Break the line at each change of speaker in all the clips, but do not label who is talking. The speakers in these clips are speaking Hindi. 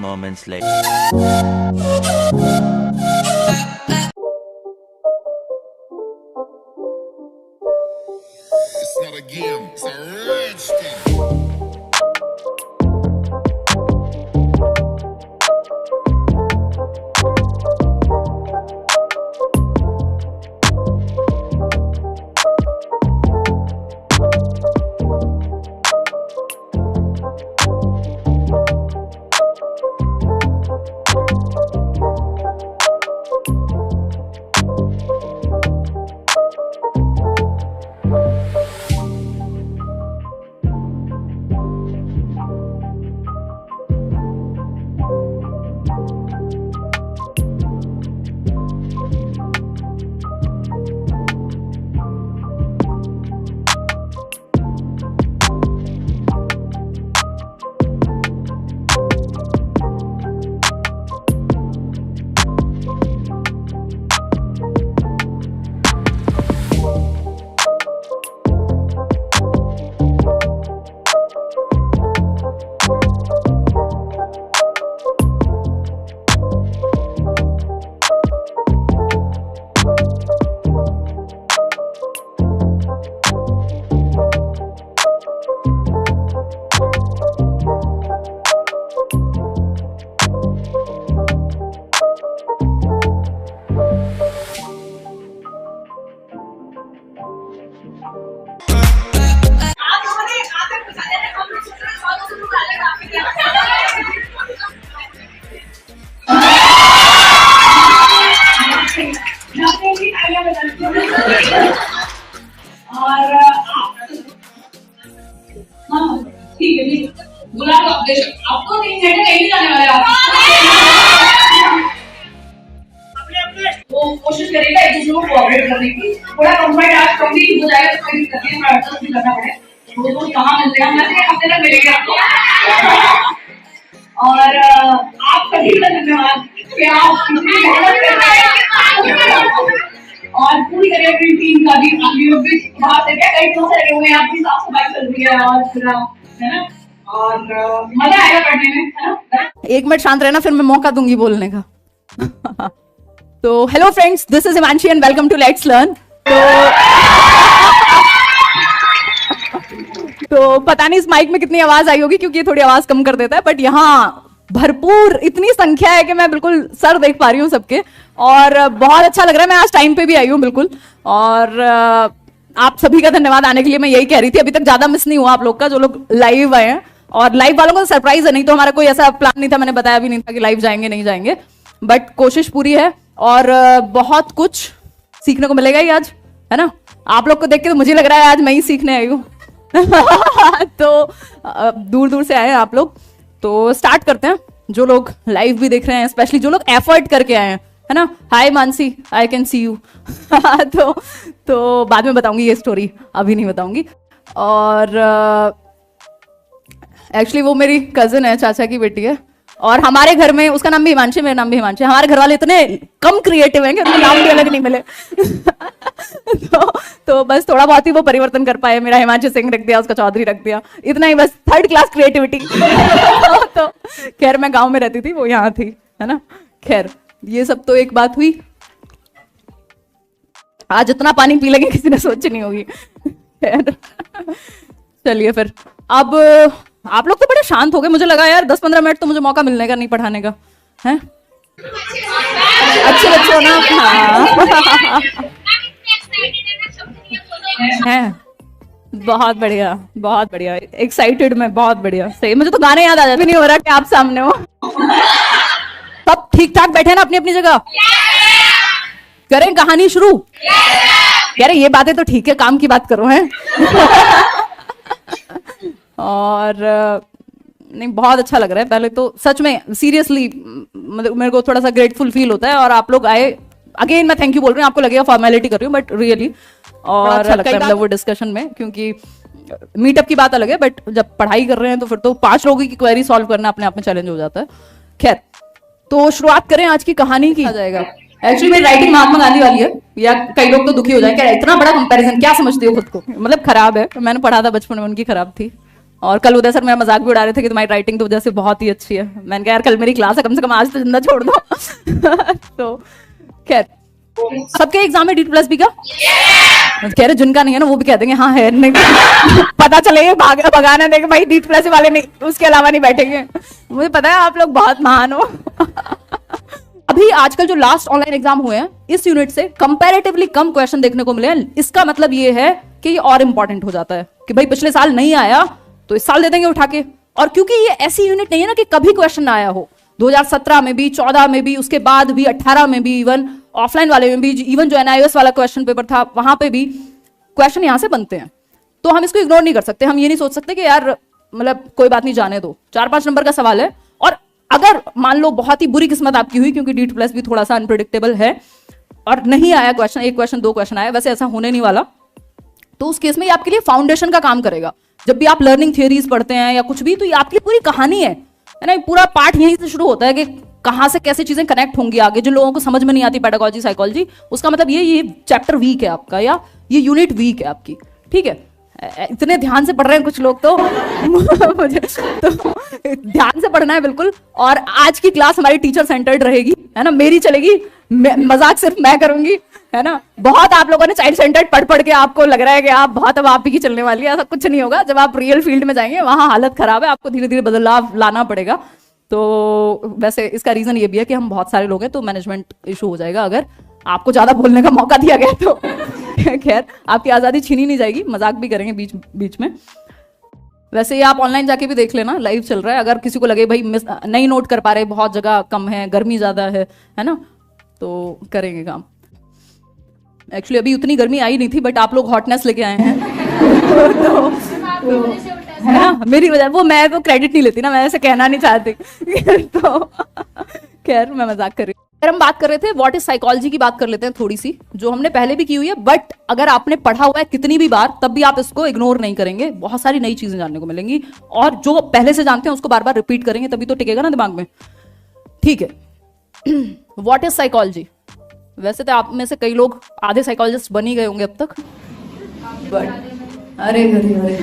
moments later.
It's not a game, it's a rich thing.
और हाँ ठीक है ठीक गुलाब आपको 3 घंटे कहीं जाने वाले आप वो कोशिश करेगा एक दूसरे को कोऑपरेट करने की थोड़ा कंफर्ट आज कंप्लीट हो जाएगा तो कोई दिक्कत नहीं है एडजस्ट भी करना पड़े वो दोस्त कहाँ मिलते हैं मैं हफ्ते तक मिलेंगे आपको और आप सभी का धन्यवाद कि आप इतनी मेहनत कर रहे हैं और पूरी तरह की टीम का भी हम लोग भी बाहर से क्या कई दिनों से लगे हुए हैं आपकी साफ सफाई चल रही है और पूरा है ना और मजा आएगा पढ़ने में है ना।
1 मिनट शांत रहना फिर मैं मौका दूंगी बोलने का। तो hello friends, this is Himanshi and welcome to let's learn. तो पता नहीं इस माइक में कितनी आवाज आई होगी क्योंकि ये थोड़ी आवाज कम कर देता है, बट यहाँ भरपूर इतनी संख्या है कि मैं बिल्कुल सर देख पा रही हूँ सबके और बहुत अच्छा लग रहा है। मैं आज टाइम पे भी आई हूँ बिल्कुल और आप सभी का धन्यवाद आने के लिए। मैं यही कह रही थी अभी तक ज्यादा मिस नहीं हुआ आप लोग का जो लोग लाइव आए हैं और लाइव वालों को तो सरप्राइज है, नहीं तो हमारा कोई ऐसा प्लान नहीं था, मैंने बताया भी नहीं था कि लाइव जाएंगे नहीं जाएंगे, बट कोशिश पूरी है और बहुत कुछ सीखने को मिलेगा ही आज, है ना। आप लोग को देख के तो मुझे लग रहा है आज मैं ही सीखने आई हूँ। तो दूर दूर से आए हैं आप लोग, तो स्टार्ट करते हैं। जो लोग लाइव भी देख रहे हैं, स्पेशली जो लोग एफर्ट करके आए हैं, है ना। Hi Mansi, I can see you. तो बाद में बताऊंगी ये स्टोरी, अभी नहीं बताऊंगी। और एक्चुअली वो मेरी कजिन है, चाचा की बेटी है और हमारे घर में उसका नाम भी हिमांशी, मेरा नाम भी हिमांशी। हमारे घर वाले इतने कम क्रिएटिव हैं कि उनके नाम भी अलग नहीं मिले। तो बस थोड़ा बहुत ही वो परिवर्तन कर पाए। मेरा हिमांशी सिंह रख दिया, उसका चौधरी रख दिया, इतना ही बस, 3rd क्लास क्रिएटिविटी। तो खैर मैं गांव में रहती थी, वो यहाँ थी, है ना। खैर ये सब तो एक बात हुई। आज इतना पानी पी लेंगे किसी ने सोची नहीं होगी। खैर चलिए फिर, अब आप लोग तो बड़े शांत हो गए, मुझे लगा यार 10-15 मिनट तो मुझे मौका मिलने का नहीं पढ़ाने का, है। अच्छे बच्चे हो ना। हाँ। है, बहुत बढ़िया बहुत बढ़िया, एक्साइटेड मैं, बहुत बढ़िया, सही। मुझे तो गाने याद आ जाते, नहीं हो रहा कि आप सामने हो। सब ठीक ठाक बैठे ना अपनी अपनी जगह। करें कहानी शुरू। यार ये बातें तो ठीक है, काम की बात करो, है। और नहीं, बहुत अच्छा लग रहा है। पहले तो सच में सीरियसली मतलब मेरे को थोड़ा सा ग्रेटफुल फील होता है और आप लोग आए, अगेन मैं थैंक यू बोल रही हूँ। आपको लगेगा फॉर्मेलिटी कर रही हूँ, बट रियली और अच्छा लगता है मतलब वो डिस्कशन में, क्योंकि मीटअप की बात अलग है, बट जब पढ़ाई कर रहे हैं तो फिर तो 5 लोगों की क्वेरी सॉल्व करना अपने आप में चैलेंज हो जाता है। खैर, तो शुरुआत करें आज की कहानी की। आ जाएगा एक्चुअली मेरी राइटिंग महात्मा गांधी वाली है, या कई लोग तो दुखी हो जाएंगे, इतना बड़ा कंपैरिजन क्या समझते हो खुद को, मतलब खराब है। मैंने पढ़ा था बचपन में, उनकी खराब थी, और कल उदय सर मेरा मजाक भी उड़ा रहे थे कि तुम्हारी राइटिंग तो वजह से बहुत ही अच्छी है। मैंने कहा यार कल मेरी क्लास है, कम से कम आज तो जिंदा छोड़ दो। तो खैर सबके एग्जाम में D++ भी का कह रहे जिनका नहीं है ना वो भी कह देंगे हाँ है, नहीं पता चले भगाना देंगे भाई D++ वाले नहीं, उसके अलावा नहीं बैठेंगे। मुझे पता है आप लोग बहुत महान हो। अभी आजकल जो लास्ट ऑनलाइन एग्जाम हुए हैं इस यूनिट से कंपैरेटिवली कम क्वेश्चन देखने को मिले हैं। इसका मतलब ये है कि ये और इंपॉर्टेंट हो जाता है कि भाई पिछले साल नहीं आया तो इस साल दे देंगे उठा के। और क्योंकि ये ऐसी यूनिट नहीं है ना कि कभी क्वेश्चन ना आया हो, 2017 में भी, 14 में भी, उसके बाद भी 18 में भी, इवन ऑफलाइन वाले में भी, इवन जो NIOS वाला क्वेश्चन पेपर था वहां पे भी क्वेश्चन यहां से बनते हैं। तो हम इसको इग्नोर नहीं कर सकते। हम ये नहीं सोच सकते कि यार मतलब कोई बात नहीं जाने दो, 4-5 नंबर का सवाल है। और अगर मान लो बहुत ही बुरी किस्मत आपकी हुई क्योंकि D++ भी थोड़ा सा अनप्रिडिक्टेबल है और नहीं आया क्वेश्चन, 1 क्वेश्चन 2 क्वेश्चन आया, वैसे ऐसा होने नहीं वाला, तो उस केस में ये आपके लिए फाउंडेशन का काम करेगा। जब भी आप लर्निंग थियरीज पढ़ते हैं या कुछ भी, तो ये आपकी पूरी कहानी है ना। पूरा पार्ट यहीं से शुरू होता है कि कहां से कैसे चीजें कनेक्ट होंगी आगे। जो लोगों को समझ में नहीं आती पेडागोजी, साइकोलॉजी, उसका मतलब ये चैप्टर वीक है आपका या ये यूनिट वीक है आपकी। ठीक है, इतने ध्यान से पढ़ रहे हैं कुछ लोग तो मुझे तो ध्यान से पढ़ना है बिल्कुल। और आज की क्लास हमारी टीचर सेंटर्ड रहेगी, है ना, मेरी चलेगी, मजाक सिर्फ मैं करूंगी, है ना। बहुत आप लोगों ने चाइल्ड सेंटर्ड पढ़ के आपको लग रहा है कि आप बहुत अब आप ही की चलने वाली है, ऐसा कुछ नहीं होगा। जब आप रियल फील्ड में जाएंगे वहां हालत खराब है, आपको धीरे धीरे बदलाव लाना पड़ेगा। तो वैसे इसका रीजन ये भी है कि हम बहुत सारे लोग हैं तो मैनेजमेंट इशू हो जाएगा अगर आपको ज्यादा बोलने का मौका दिया गया तो। खैर आपकी आजादी छीनी नहीं जाएगी, मजाक भी करेंगे बीच बीच में। वैसे ये आप ऑनलाइन जाके भी देख लेना, लाइव चल रहा है। अगर किसी को लगे भाई नहीं नोट कर पा रहे, बहुत जगह कम है, गर्मी ज्यादा है ना, तो करेंगे काम। एक्चुअली अभी उतनी गर्मी आई नहीं थी बट आप लोग हॉटनेस लेके आए हैं। तो है ना, मेरी वजह, वो मैं तो क्रेडिट नहीं लेती ना, मैं ऐसे कहना नहीं चाहती। तो खैर मैं मजाक कर रही हूँ। अगर हम बात कर रहे थे व्हाट इज साइकोलॉजी की बात कर लेते हैं थोड़ी सी, जो हमने पहले भी की हुई है, बट अगर आपने पढ़ा हुआ है कितनी भी बार तब भी आप इसको इग्नोर नहीं करेंगे। बहुत सारी नई चीजें जानने को मिलेंगी और जो पहले से जानते हैं उसको बार बार रिपीट करेंगे तभी तो टिकेगा ना दिमाग में। ठीक है, व्हाट इज साइकोलॉजी? वैसे तो आप में से कई लोग आधे साइकोलॉजिस्ट बन ही गए होंगे अब तक, बट अरे अरे अरे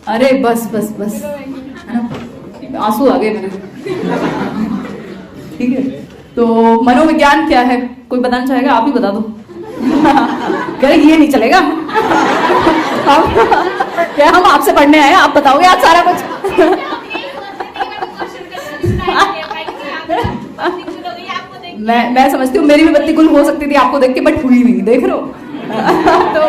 अरे बस बस बस, है ना, आंसू आ गए मेरे। ठीक है, तो मनोविज्ञान क्या है कोई बताना चाहेगा? आप ही बता दो। कह रहे ये नहीं चलेगा। क्या हम आपसे पढ़ने आए, आप बताओगे आज सारा कुछ? मैं समझती हूँ मेरी भी बत्ती गुल हो सकती थी आपको देख के, बट हुई नहीं, देख रहे हो। तो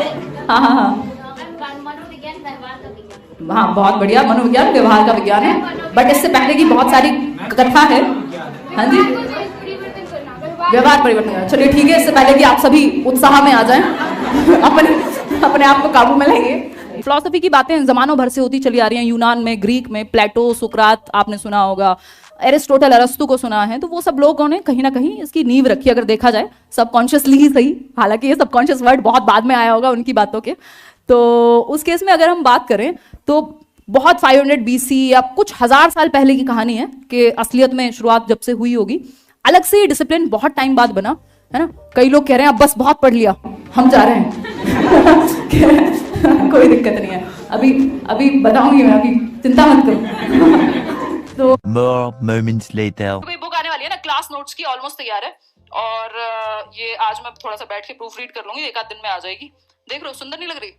हाँ, बहुत बढ़िया, मनोविज्ञान व्यवहार का विज्ञान है, बट इससे पहले की बहुत सारी कथा है। हाँ जी, व्यवहार परिवर्तन। चलिए ठीक है, इससे पहले कि आप सभी उत्साह में आ जाएं, अपने आप को काबू में लाइए। फिलॉसफी की बातें जमानों भर से होती चली आ रही हैं, यूनान में, ग्रीक में, प्लेटो, सुकरात आपने सुना होगा, एरिस्टोटल, अरस्तु को सुना है। तो वो सब लोगों ने कहीं ना कहीं इसकी नींव रखी, अगर देखा जाए सबकॉन्शियसली ही सही, हालांकि ये सबकॉन्शियस वर्ड बहुत बाद में आया होगा उनकी बातों के। तो उस केस में अगर हम बात करें तो बहुत 500 BC या कुछ हजार साल पहले की कहानी है कि असलियत में शुरुआत जब से हुई होगी। अलग से डिसिप्लिन बहुत टाइम बाद बना, है ना। कई लोग कह रहे हैं अब बस बहुत पढ़ लिया, हम जा रहे हैं। कोई दिक्कत नहीं है, अभी बताऊंगी मैं, अभी चिंता मत करो। तो
More moments later.
कोई बुक आने वाली है ना, क्लास नोट्स की, ऑलमोस्ट तैयार है। और ये आज मैं थोड़ा सा बैठ के प्रूफ रीड कर लूंगी, 1 आध दिन में आ जाएगी। देख रहे हो सुंदर नहीं लग रही?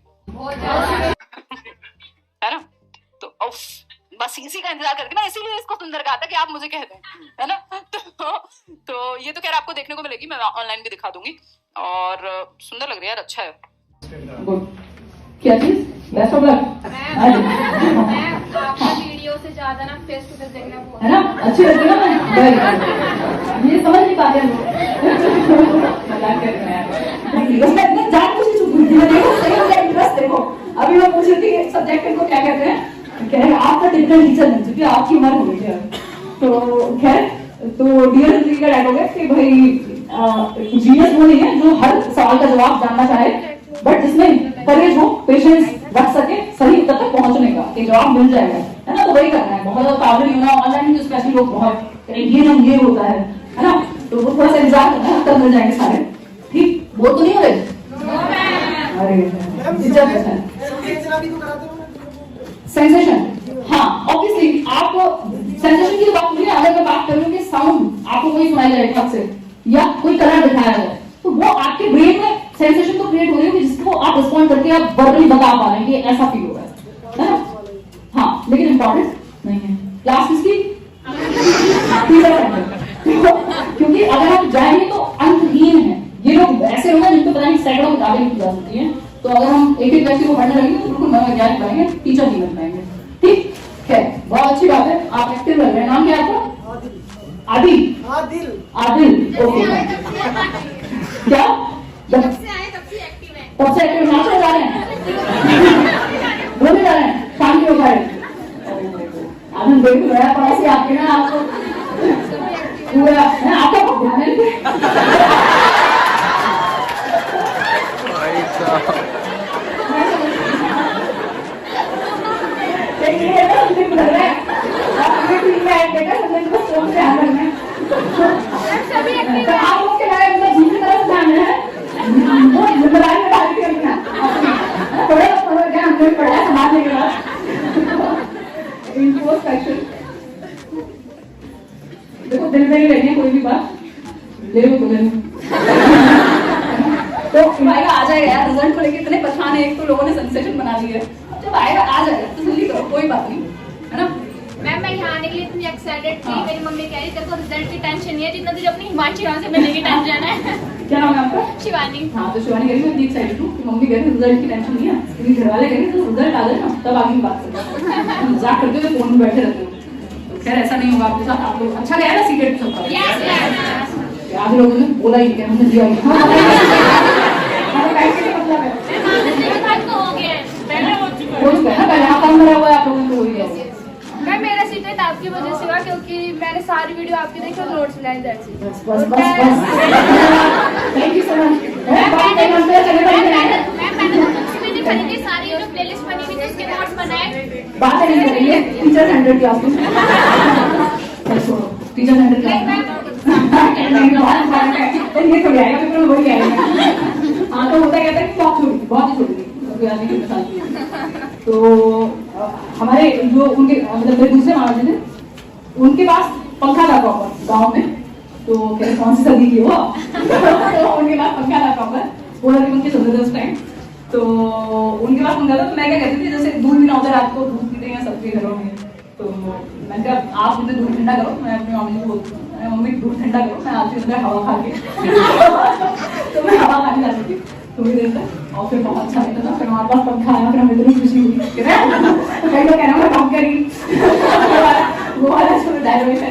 है ना। तो बस इसी का इंतजार करके ना, इसीलिए इसको सुंदर कहा था कि आप मुझे कह दें, है ना। तो ये तो खैर आपको देखने को मिलेगी, मैं ऑनलाइन भी दिखा दूंगी। और सुंदर लग रही है यार, अच्छा है। क्या चीज? Best of luck. आपका वीडियो से ज्यादा ना फेस टू फेस देखना है ना, अच्छी लगती है ना। ये समझ नहीं पाते लोग, मजाक कर रहे हैं। उसमें जान कुछ चुप हुई थी, देखो सही हो गया इंटरेस्ट। देखो अभी मैं पूछ रही थी सब्जेक्ट इनको क्या कहते हैं, कह रहे आपका टिपिकल टीचर बन चुकी है, आपकी उम्र हो गई है। तो खैर, तो डियर जी का डायलॉग है कि भाई जीनियस वो नहीं है जो हर सवाल का जवाब जानना चाहे, बट जिसमें करेज हो, पेशेंस रख सके सही उत्तर तक पहुंचने का, कि जवाब मिल जाएगा, है ना। तो वही करना है, बहुत ज्यादा पागल नहीं होना। ऑनलाइन में स्पेशली लोग बहुत ये होता है ना, तो वो थोड़ा सा इंतजार करना है, उत्तर मिल जाएंगे सारे। ठीक, वो तो नहीं हो रहे? अरे
सेंसेशन, हाँ ऑब्वियसली आप सेंसेशन की बात करिए, अगर मैं बात करूँ कि साउंड आपको कोई सुनाई दे रहा है या कोई कलर दिखाया जाए, तो वो आपके ब्रेन में सेंसेशन तो क्रिएट हो रही है जिसको आप रिस्पॉन्ड करके आप वर्बली बता पा रहे हैं कि ऐसा फील हो रहा है ना? हाँ, लेकिन इंपॉर्टेंट नहीं है क्लास किसकी, क्योंकि अगर हम जाएंगे तो अंतहीन है। ये लोग ऐसे लोग हैं जिनको पता नहीं सैकड़ों किताबें लिखी जा सकती हैं, तो अगर हम एक एक व्यक्ति को पढ़ने लगेंगे तो बिल्कुल मनोवैज्ञानिक बनेंगे, टीचर नहीं बन पाएंगे। ठीक है, बहुत अच्छी बात है, आप एक्टिव लग रहे हैं। नाम क्या है आपका? आदिल। आदिल, आदिल, ओके। क्या तब से एक्टिव नाचने जा रहे हैं, बोलने जा रहे हैं, शाम की हो गए आनंद देख रहा है पड़ोसी आपके ना, आपको पूरा आपका ध्यान है। आप लोग के बारे में दूसरी तरफ ध्यान है, वो जिम्मेदारी में डाल के रखना, थोड़ा क्या हमने पढ़ा है समाज के बाद इंट्रोस्पेक्शन। देखो दिल में ही रहनी है कोई भी बात, ले लो तो ले लो। तो आएगा आ जाएगा यार, रिजल्ट को लेके इतने परेशान है, एक तो लोगों ने सेंसेशन बना दी है, जब आएगा आ जाएगा, तो जल्दी करो, कोई बात नहीं है ना।
मैम मैं यहाँ आने के लिए इतनी एक्साइटेड थी, मेरी मम्मी कह रही तेरे को रिजल्ट की टेंशन नहीं है, जितना तुझे अपनी हिमांशी यहाँ से मिलने की टेंशन है।
क्या नाम है आपका?
शिवानी।
हाँ, तो शिवानी कह रही मैं एक्साइटेड हूँ कि मम्मी कह रही रिजल्ट की टेंशन नहीं है, लेकिन घर वाले कह रहे तो रिजल्ट आ जाए ना तब आगे की बात करते हैं, मजाक करते हुए फोन में बैठे रहते हो। खैर ऐसा नहीं होगा आपके साथ, आप लोग अच्छा गया ना सीक्रेट सबका? आधे लोगों ने बोला ही क्या, हमने दिया ही हो चुका है ना, पहले हाँ काम करा हुआ है आप लोगों ने, तो वही है।
मैम मेरा सीक्रेट आपकी वजह से हुआ, क्योंकि मैंने सारी वीडियो आपकी देखी और नोट्स बनाए, दैट्स इट।
बस बस बस बस, थैंक यू सो मच।
मैंने कुछ भी नहीं बनी थी, सारी जो प्लेलिस्ट बनी हुई थी उसके नोट्स बनाए।
बात नहीं करेंगे टीचर 100 क्लास में, टीचर 100 क्लास में ये थोड़ी आएगा पेपर, वही आएगा। हाँ, तो होता कहता है कि बहुत छोटी, बहुत ही छोटी, तो हमारे जो उनके मतलब मेरे दूसरे मामा जी थे, उनके पास पंखा था प्रॉपर गांव में, तो कहते कौन सी सदी की हो तो उनके पास पंखा था प्रॉपर, वो लड़के उनके चलते थे उस टाइम, तो उनके पास पंखा था। तो मैं क्या कहती थी, जैसे दूध भी ना होता रात को, दूध पीते हैं सबके घरों में, तो मैंने कहा आप मुझे दूध ठंडा करो, मैं अपनी मम्मी को बोलती हूँ मम्मी दूध ठंडा करो, मैं आती हूँ हवा खा के तो मैं हवा खाने जाती थी थोड़ी देर तक, और फिर बहुत अच्छा लगता था। फिर हमारे पास पंखा आया, फिर हमें इतनी खुशी हुई, तो कई लोग कहना मैं काम करी वो वाला जो डायलॉग है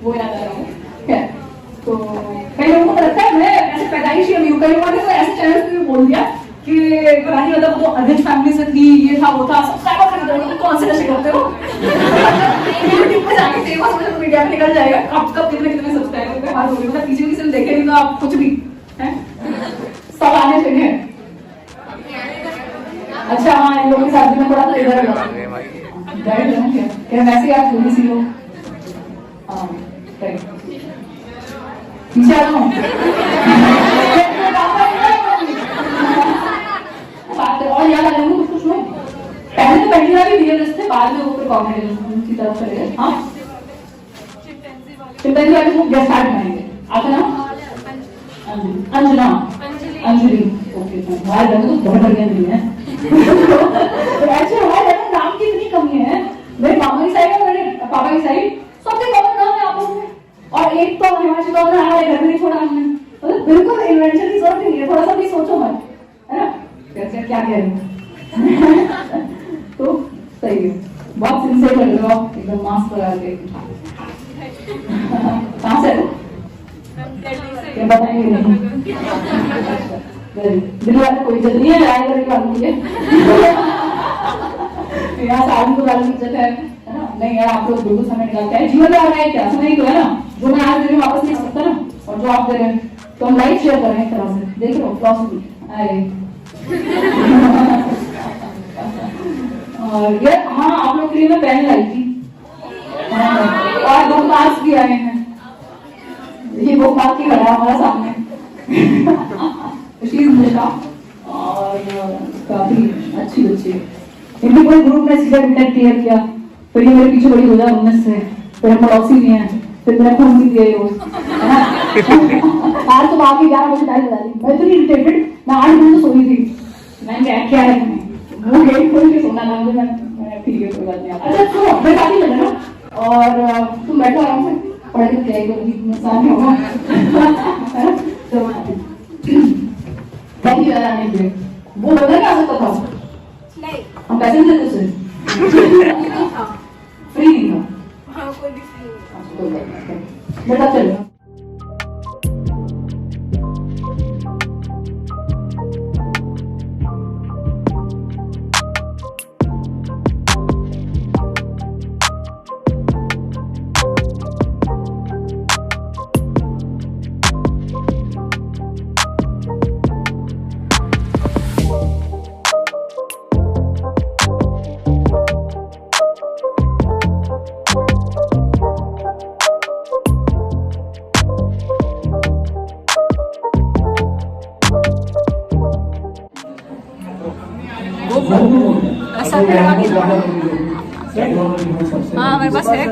वो याद आ रहा है। तो कई लोगों को लगता है मैं ऐसे पैदाइशी अमीर हूँ, कई लोगों ने तो ऐसे चैनल पे भी बोल दिया कि रानी मतलब वो अध्यक्ष फैमिली से थी, ये था वो था, सब्सक्राइबर कर दो, कौन से नशे करते हो यूट्यूब पे जाके फेमस हो जाए, मीडिया में निकल जाएगा, कब कितने सब्सक्राइबर पे बात होगी, मतलब किसी से देखे नहीं तो आप कुछ भी है सब आने चाहिए। अच्छा हाँ, इन लोगों के साथ भी मैं थोड़ा सा इधर क्या वैसे आप थोड़ी सी लोग हाँ पीछे आ जाओ और याद आ जाऊंगा कुछ लोग पहले तो पहली बार भी रियलिस्ट थे, बाद में वो फिर कॉग्निटिव की तरफ चले गए। हाँ, चिंतन वाले लोग गेस्ट स्टार्ट करेंगे, आपका नाम? अंजना, अंजलि, ओके। हमारे घर में तो बहुत बढ़िया नहीं है तो ऐसे हमारे घर में नाम की इतनी कमी है, मेरे मामा की साइड और मेरे पापा की साइड सबके कॉमन नाम है आपस में, और एक तो हिमांशु तो हमारे घर में नहीं छोड़ा हमने, मतलब बिल्कुल इन्वेंशन की जरूरत नहीं है, थोड़ा सा भी सोचो मत, है ना कैसे क्या कह रहे हो तो सही है, बहुत सिंसियर लग रहे हो आप, एकदम मास्क लगा के। कहाँ से क्या बताएंगे नहीं दिल वाले कोई इज्जत नहीं है, लड़ाई करने वालों की यहाँ से आदमी को वालों की इज्जत है ना? नहीं यार, आप लोग बिल्कुल समय निकालते हैं, जीवन में आ रहा है क्या समय ही तो है ना, जो मैं आज दे रही हूँ वापस नहीं सकता ना, और जो आप दे रहे हैं तो हम लाइफ शेयर कर रहे हैं एक तरह से, देख लो फिलॉसफी और ये हाँ आप लोग के लिए मैं पेन लाई थी और 2 मार्क्स भी आए हैं, ये वो बात की खड़ा हमारा सामने और काफी अच्छी बच्ची इनके पूरे ग्रुप ने सीधा इंटर क्लियर किया, फिर ये मेरे पीछे बड़ी 2019 से, फिर हम पड़ोसी भी हैं, फिर मेरा फोन भी दिया ये रोज, है ना? आज तो आके 11 बजे टाइम बता दी, मैं इतनी इरिटेटेड, मैं 8 बजे सोई थी, मैंने क्या है वो गेट खोल के सोना था मुझे, मैं ठीक है कोई बात नहीं। अच्छा तो मैं काफी लगा ना, और तुम बैठो आराम से, पढ़ के तैयारी करोगी, नुकसान नहीं होगा। तो थैंक यू यार आने के लिए। वो होता क्या आ सकता था?
नहीं
हम पैसे नहीं देते उसे, फ्री नहीं था।
हाँ कोई भी फ्री नहीं।
बेटा चलो
हाँ मेरे पास है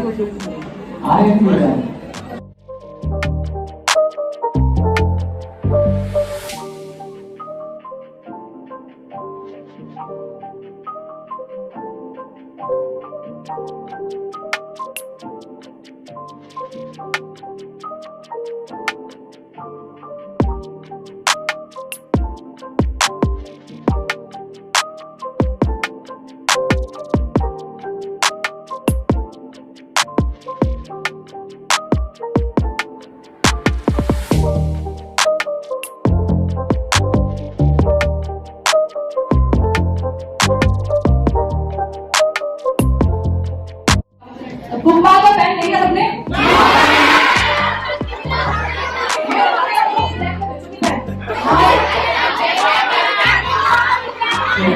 बुक का पेन नहीं है अपने?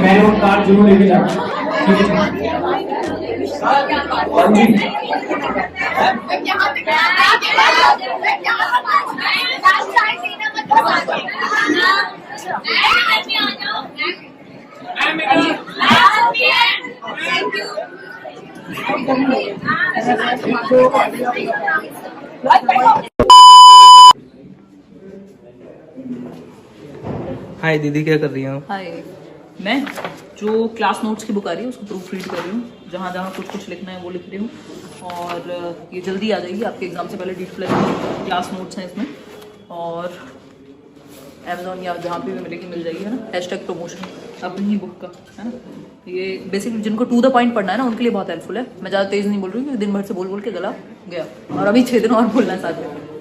मैं वो कार्ड जरूर लेके जाऊंगा।
हाय दीदी, क्या कर रही हो?
हाय, मैं जो क्लास नोट्स की बुक आ रही है उसको प्रूफ रीड कर रही हूँ, जहाँ जहाँ कुछ कुछ लिखना है वो लिख रही हूँ। और ये जल्दी आ जाएगी आपके एग्जाम से पहले, डिटेल क्लास नोट्स हैं इसमें। और अमेजोन या जहाँ पे भी मिलेगी मिल जाएगी, है ना। हैशटैग प्रमोशन अपनी ही बुक का, है ना। ये बेसिकली जिनको टू द पॉइंट पढ़ना है ना उनके लिए बहुत हेल्पफुल है। मैं ज़्यादा तेज़ नहीं बोल रही हूँ क्योंकि दिन भर से बोल बोल के गला गया, और अभी 6 दिन और बोलना है साथ में।